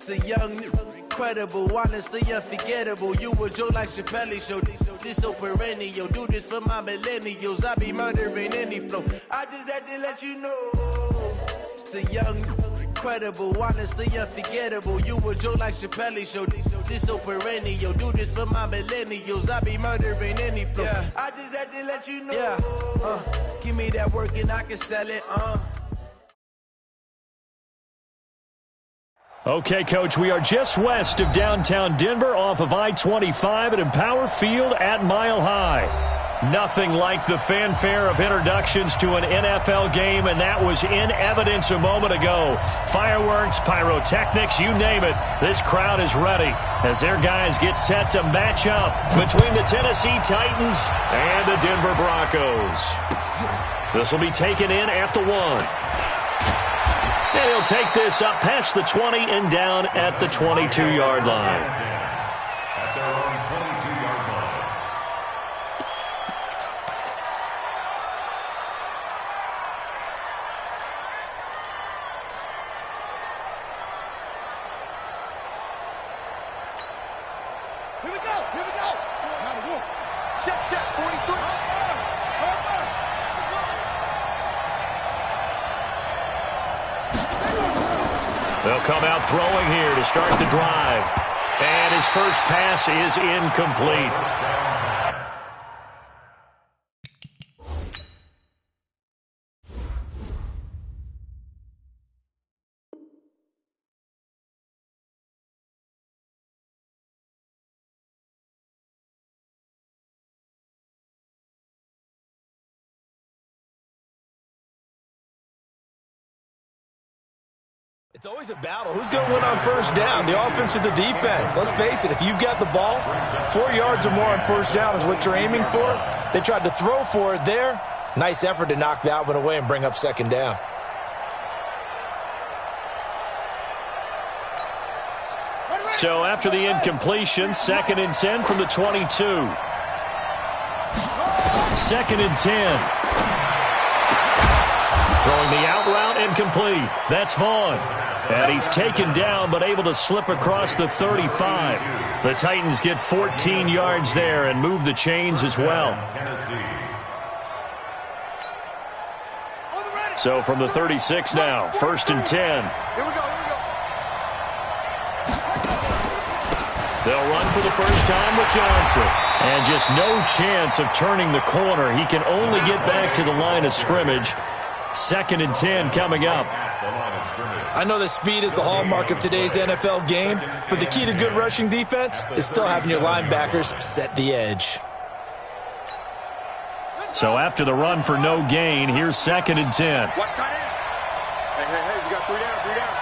The young, incredible, honestly unforgettable. You a joke like Chappelle Show. This so perennial. Do this for my millennials. I be murdering any flow. I just had to let you know. It's the young, incredible, honestly unforgettable. You a joke like Chappelle Show. This so perennial. Do this for my millennials. I be murdering any flow. Yeah. I just had to let you know. Yeah. Give me that work and I can sell it. Okay, Coach, we are just west of downtown Denver off of I-25 at Empower Field at Mile High. Nothing like the fanfare of introductions to an NFL game, and that was in evidence a moment ago. Fireworks, pyrotechnics, you name it. This crowd is ready as their guys get set to match up between the Tennessee Titans and the Denver Broncos. This will be taken in at the 1. And he'll take this up past the 20 and down at the 22-yard line. At their own 22-yard line. Here we go. Now the wolf. Check, 43. They'll come out throwing here to start the drive. And his first pass is incomplete. It's always a battle. Who's going to win on first down, the offense or the defense? Let's face it, if you've got the ball, 4 yards or more on first down is what you're aiming for. They tried to throw for it there. Nice effort to knock that one away and bring up second down. So after the incompletion, 2nd and 10 from the 22. 2nd and 10. Throwing the out route and complete. That's Vaughn. And he's taken down but able to slip across the 35. The Titans get 14 yards there and move the chains as well. So from the 36 now, 1st and 10. Here we go. They'll run for the first time with Johnson. And just no chance of turning the corner. He can only get back to the line of scrimmage. 2nd and 10 coming up. I know that speed is the hallmark of today's NFL game, but the key to good rushing defense is still having your linebackers set the edge. So after the run for no gain, here's 2nd and 10. Watch tight end. Hey, we got 3 down.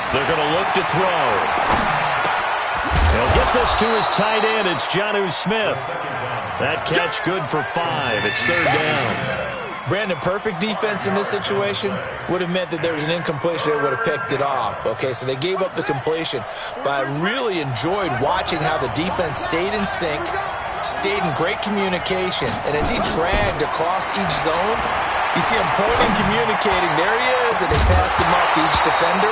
They're going to look to throw. He'll get this to his tight end. It's Jonnu Smith. That catch good for 5. It's 3rd down. Brandon, perfect defense in this situation would have meant that there was an incompletion. They would have picked it off. Okay, so they gave up the completion. But I really enjoyed watching how the defense stayed in sync, stayed in great communication. And as he dragged across each zone, you see him pointing, communicating. There he is, and they passed him up to each defender.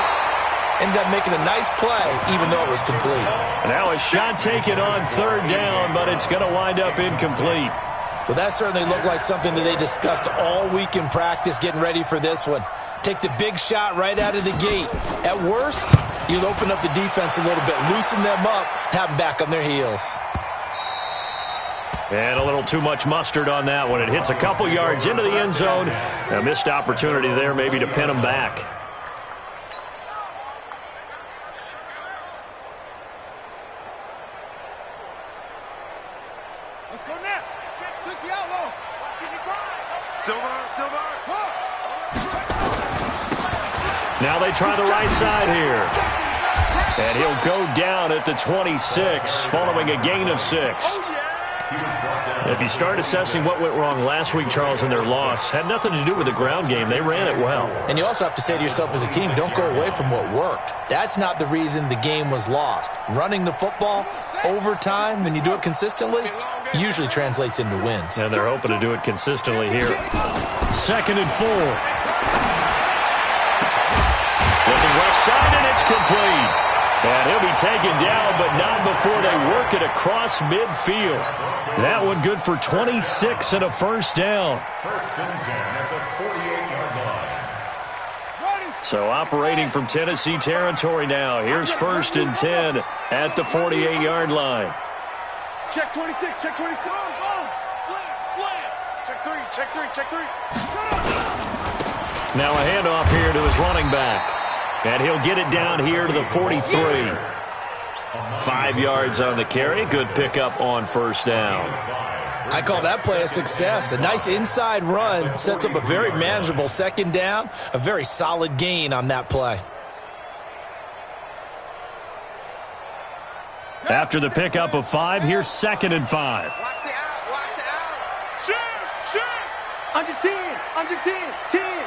Ended up making a nice play, even though it was complete. Now a shot taken on 3rd down, but it's going to wind up incomplete. Well, that certainly looked like something that they discussed all week in practice, getting ready for this one. Take the big shot right out of the gate. At worst, you'll open up the defense a little bit, loosen them up, have them back on their heels. And a little too much mustard on that one. It hits a couple yards into the end zone. A missed opportunity there maybe to pin them back. Let's go now. 60 outlaw. Silver. Now they try the right side here. And he'll go down at the 26 following a gain of 6. If you start assessing what went wrong last week, Charles, in their loss, had nothing to do with the ground game. They ran it well. And you also have to say to yourself as a team, don't go away from what worked. That's not the reason the game was lost. Running the football over time, when you do it consistently, usually translates into wins. And they're hoping to do it consistently here. 2nd and 4. Looking left inside, and it's complete. And he'll be taken down, but not before they work it across midfield. That one good for 26 and a first down. First and 10 at the 48-yard line. So operating from Tennessee territory now. Here's first and 10 at the 48-yard line. Check 26, check 26. Slam, slam. Check 3, check 3, check 3. Now a handoff here to his running back. And he'll get it down here to the 43. 5 yards on the carry. Good pickup on first down. I call that play a success. A nice inside run sets up a very manageable second down. A very solid gain on that play. After the pickup of 5, here's second and 5. Watch the out, watch the out. Shoot. Under 10, under 10, 10.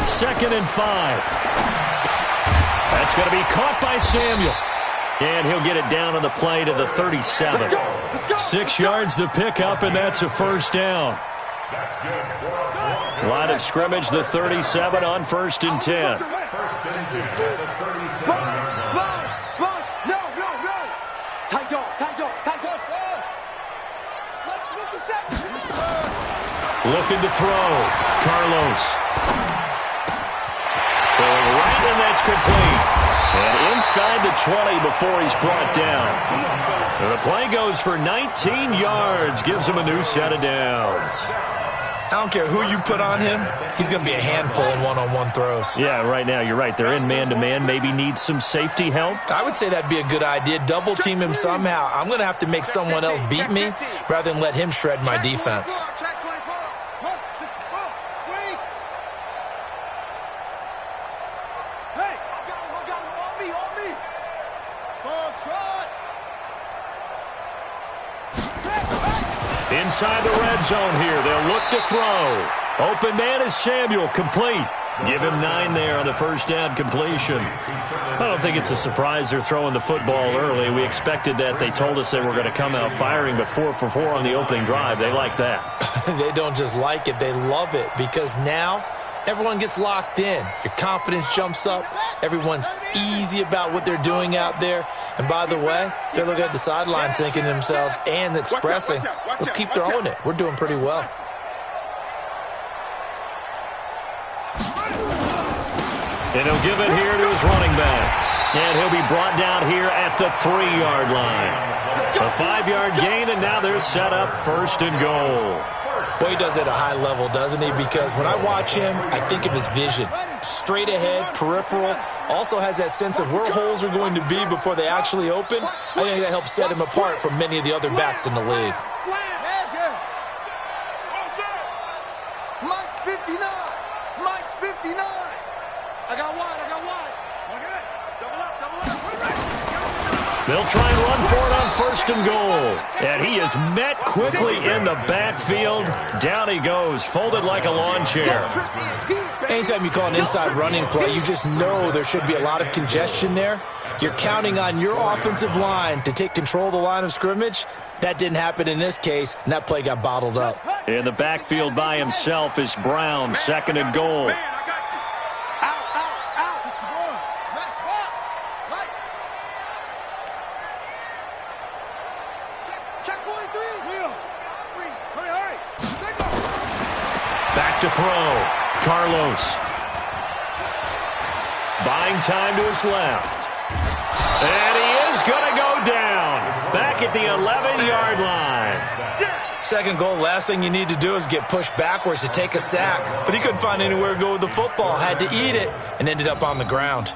Second and 5. That's going to be caught by Samuel. And he'll get it down on the play to the 37. 6 yards the pickup, and that's a first down. That's good. Line of scrimmage, the 37 on first and 10. First and 10 at the 37-yard line. Sponge. No. Tight dog. Let's look the second. Looking to throw. Carlos. Throwing right, and that's complete. And inside the 20 before he's brought down. And the play goes for 19 yards. Gives him a new set of downs. I don't care who you put on him. He's going to be a handful in one-on-one throws. Yeah, right now, you're right. They're in man-to-man. Maybe need some safety help. I would say that'd be a good idea. Double team him somehow. I'm going to have to make someone else beat me rather than let him shred my defense. Check 24. 1, 64. Wait. Hey, I got him. On me. Ball trot. Inside the red zone here. They'll look to throw. Open man is Samuel. Complete. Give him 9 there on the first down completion. I don't think it's a surprise they're throwing the football early. We expected that. They told us they were going to come out firing, but 4 for 4 on the opening drive. They like that. They don't just like it. They love it because now everyone gets locked in. Your confidence jumps up. Everyone's easy about what they're doing out there. And by the way, they're looking at the sideline thinking to themselves and expressing, let's keep throwing it. We're doing pretty well. And he'll give it here to his running back. And he'll be brought down here at the 3-yard line. A 5-yard gain, and now they're set up first and goal. Boy, he does it at a high level, doesn't he? Because when I watch him, I think of his vision. Straight ahead, peripheral, also has that sense of where holes are going to be before they actually open. I think that helps set him apart from many of the other backs in the league. Mike's 59. Mike's 59. I got wide. Okay. Double up. They'll try and run for it on first and goal. And he is met quickly in the backfield. Down he goes, folded like a lawn chair. Anytime you call an inside running play, you just know there should be a lot of congestion there. You're counting on your offensive line to take control of the line of scrimmage. That didn't happen in this case, and that play got bottled up. In the backfield by himself is Brown, second and goal. Man, I got you. Out. Nice spot. Right. Check 43. Wheel. Hurry. Back to throw. Carlos. Buying time to his left. And he is going to go down. Back at the 11-yard line. Second goal, last thing you need to do is get pushed backwards to take a sack. But he couldn't find anywhere to go with the football. Had to eat it and ended up on the ground.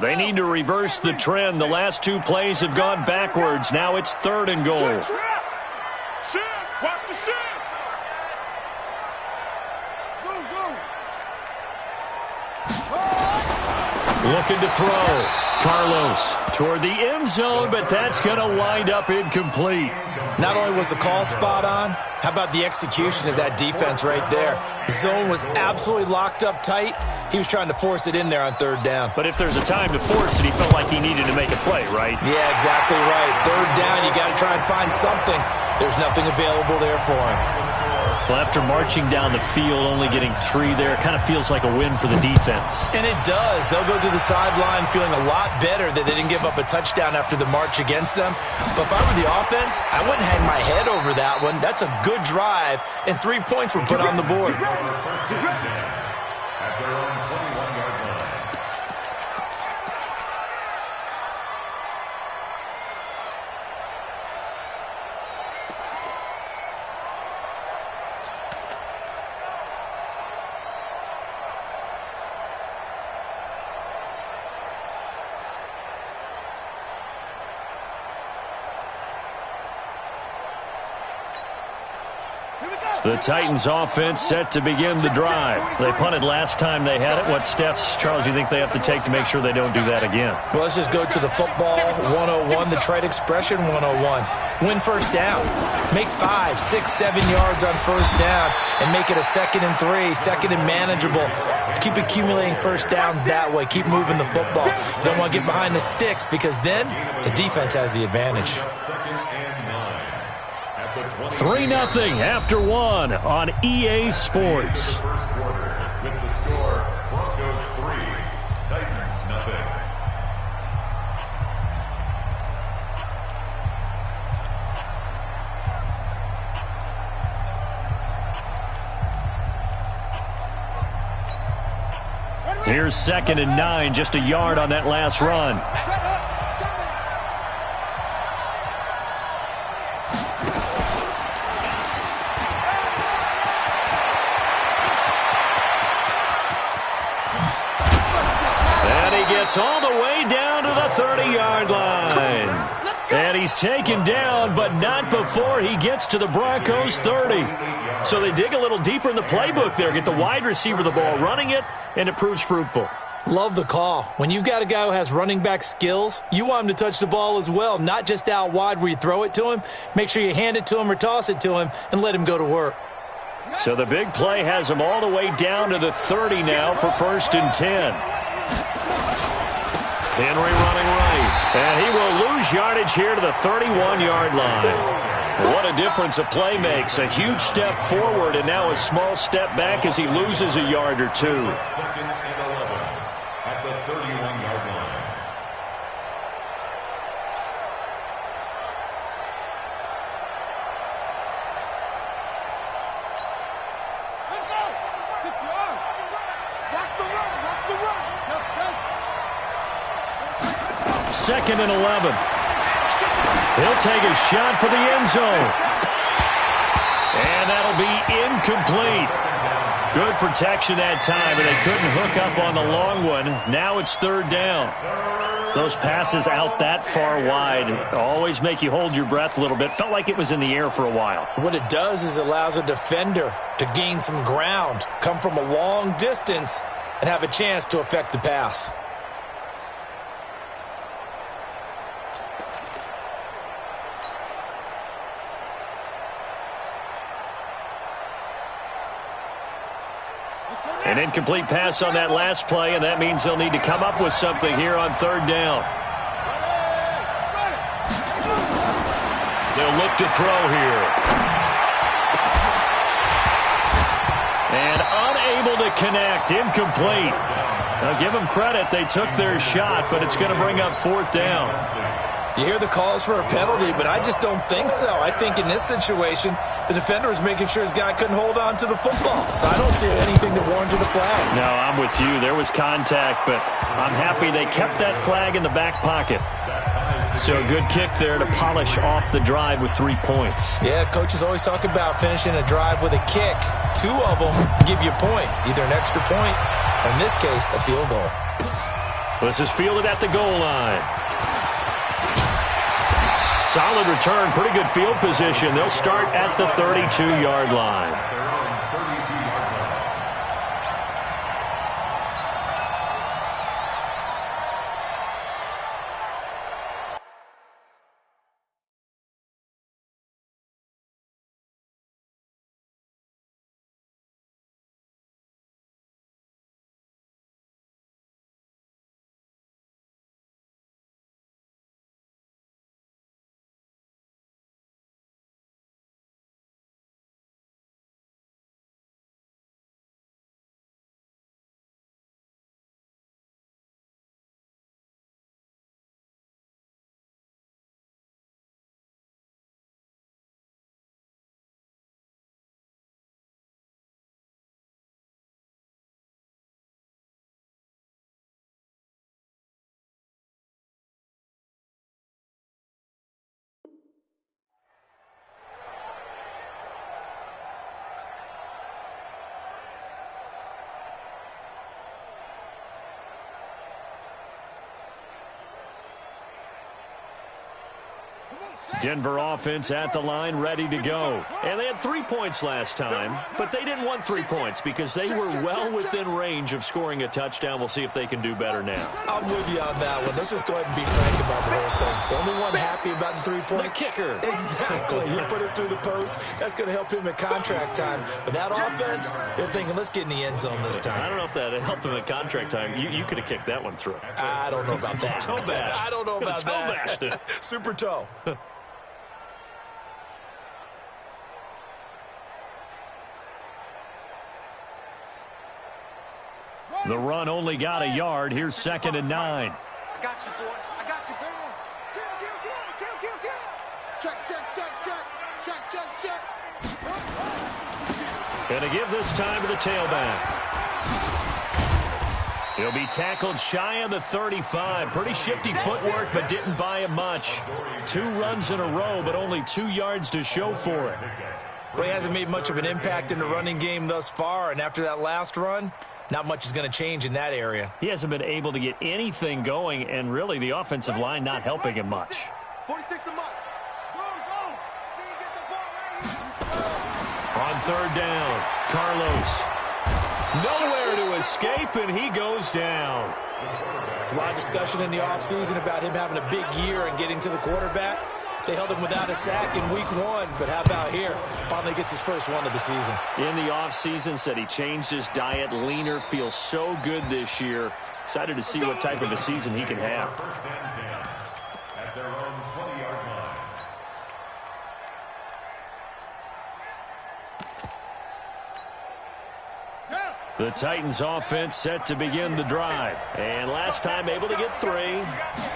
They need to reverse the trend. The last 2 plays have gone backwards. Now it's third and goal. Watch the shit. Looking to throw. Carlos. Toward the end zone, but that's going to wind up incomplete. Not only was the call spot on, how about the execution of that defense right there? The zone was absolutely locked up tight. He was trying to force it in there on third down. But if there's a time to force it, he felt like he needed to make a play, right? Yeah, exactly right. Third down, you got to try and find something. There's nothing available there for him. Well, after marching down the field, only getting 3 there, kind of feels like a win for the defense. And it does. They'll go to the sideline feeling a lot better that they didn't give up a touchdown after the march against them. But if I were the offense, I wouldn't hang my head over that one. That's a good drive, and 3 points were put on the board. At their own 21-yard line. The Titans offense set to begin the drive. They punted last time they had it. What steps, Charles, you think they have to take to make sure they don't do that again? Well, let's just go to the football 101, the trade expression 101. Win first down. Make 5, 6, 7 yards on first down and make it a 2nd and 3, 2nd and manageable. Keep accumulating first downs that way. Keep moving the football. You don't want to get behind the sticks because then the defense has the advantage. 3-0 after 1 on EA Sports. First quarter with the score Broncos 3, Titans 0. Here's 2nd and 9, just a yard on that last run. Gets all the way down to the 30-yard line. And he's taken down, but not before he gets to the Broncos' 30. So they dig a little deeper in the playbook there, get the wide receiver the ball, running it, and it proves fruitful. Love the call. When you've got a guy who has running back skills, you want him to touch the ball as well, not just out wide where you throw it to him. Make sure you hand it to him or toss it to him and let him go to work. So the big play has him all the way down to the 30 now for 1st and 10. Henry running right, and he will lose yardage here to the 31-yard line. What a difference a play makes. A huge step forward and now a small step back as he loses a yard or 2. 2nd and 11 at the 31-yard line. Let's go! 6 yards! Watch the run! Watch the run! 2nd and 11. He'll take a shot for the end zone. And that'll be incomplete. Good protection that time, and they couldn't hook up on the long one. Now it's 3rd down. Those passes out that far wide always make you hold your breath a little bit. Felt like it was in the air for a while. What it does is it allows a defender to gain some ground, come from a long distance, and have a chance to affect the pass. An incomplete pass on that last play, and that means they'll need to come up with something here on 3rd down. They'll look to throw here. And unable to connect. Incomplete. Now give them credit. They took their shot, but it's going to bring up 4th down. You hear the calls for a penalty, but I just don't think so. I think in this situation, the defender was making sure his guy couldn't hold on to the football. So I don't see anything that warranted a flag. No, I'm with you. There was contact, but I'm happy they kept that flag in the back pocket. So a good kick there to polish off the drive with 3 points. Yeah, coaches always talk about finishing a drive with a kick. 2 of them give you points, either an extra point, or in this case, a field goal. This is fielded at the goal line. Solid return, pretty good field position. They'll start at the 32-yard line. Denver offense at the line, ready to go. And they had 3 points last time, but they didn't want 3 points because they were well within range of scoring a touchdown. We'll see if they can do better now. I'm with you on that one. Let's just go ahead and be frank about the whole thing. The only one happy about the 3-point. The kicker. Exactly. You put it through the post. That's going to help him at contract time. But that offense, they're thinking, let's get in the end zone this time. I don't know if that helped him at contract time. You could have kicked that one through. I don't know about that. Toe bash. I don't know about toe that. Bashed it. Super toe. The run only got a yard. Here's 2nd and 9. I got you, boy. I got you, boy. Check. Gonna give this time to the tailback. He'll be tackled shy of the 35. Pretty shifty footwork, but didn't buy him much. 2 runs in a row, but only 2 yards to show for it. Well, he hasn't made much of an impact in the running game thus far, and after that last run, not much is going to change in that area. He hasn't been able to get anything going, and really the offensive line not helping him much. 46 to Mike. Go. On 3rd down, Carlos. Nowhere to escape, and he goes down. There's a lot of discussion in the offseason about him having a big year and getting to the quarterback. They held him without a sack in week 1, but how about here? Finally gets his first one of the season. In the offseason, said he changed his diet, leaner, feels so good this year. Excited to see what type of a season he can have. 1st and 10 at their own 20-yard line. The Titans offense set to begin the drive. And last time able to get 3.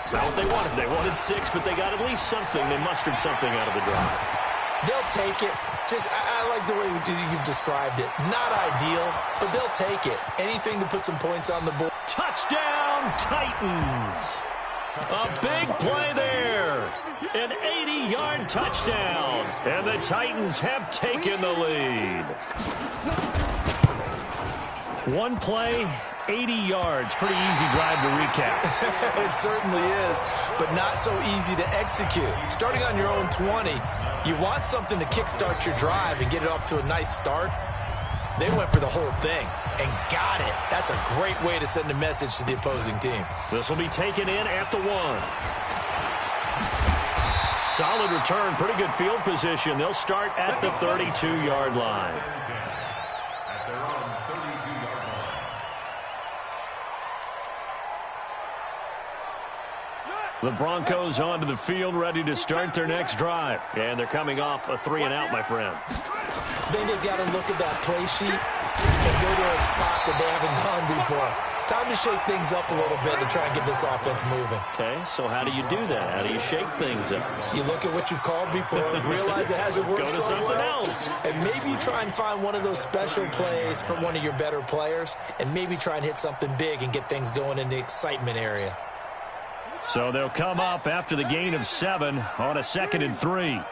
It's not what they wanted. They wanted 6, but they got at least something. They mustered something out of the drive. They'll take it. I like the way you've described it. Not ideal, but they'll take it. Anything to put some points on the board. Touchdown, Titans. A big play there. An 80-yard touchdown. And the Titans have taken the lead. 1 play, 80 yards. Pretty easy drive to recap. It certainly is, but not so easy to execute. Starting on your own 20, you want something to kickstart your drive and get it off to a nice start. They went for the whole thing and got it. That's a great way to send a message to the opposing team. This will be taken in at the 1. Solid return, pretty good field position. They'll start at the 32-yard line. The Broncos onto the field, ready to start their next drive. And they're coming off a 3-and-out, my friend. I think they've got to look at that play sheet and go to a spot that they haven't gone before. Time to shake things up a little bit to try and get this offense moving. Okay, so how do you do that? How do you shake things up? You look at what you've called before, realize it hasn't worked Go to so something well, else. and maybe you try and find one of those special plays from one of your better players, and maybe try and hit something big and get things going in the excitement area. So they'll come up after the gain of 7 on a 2nd and 3.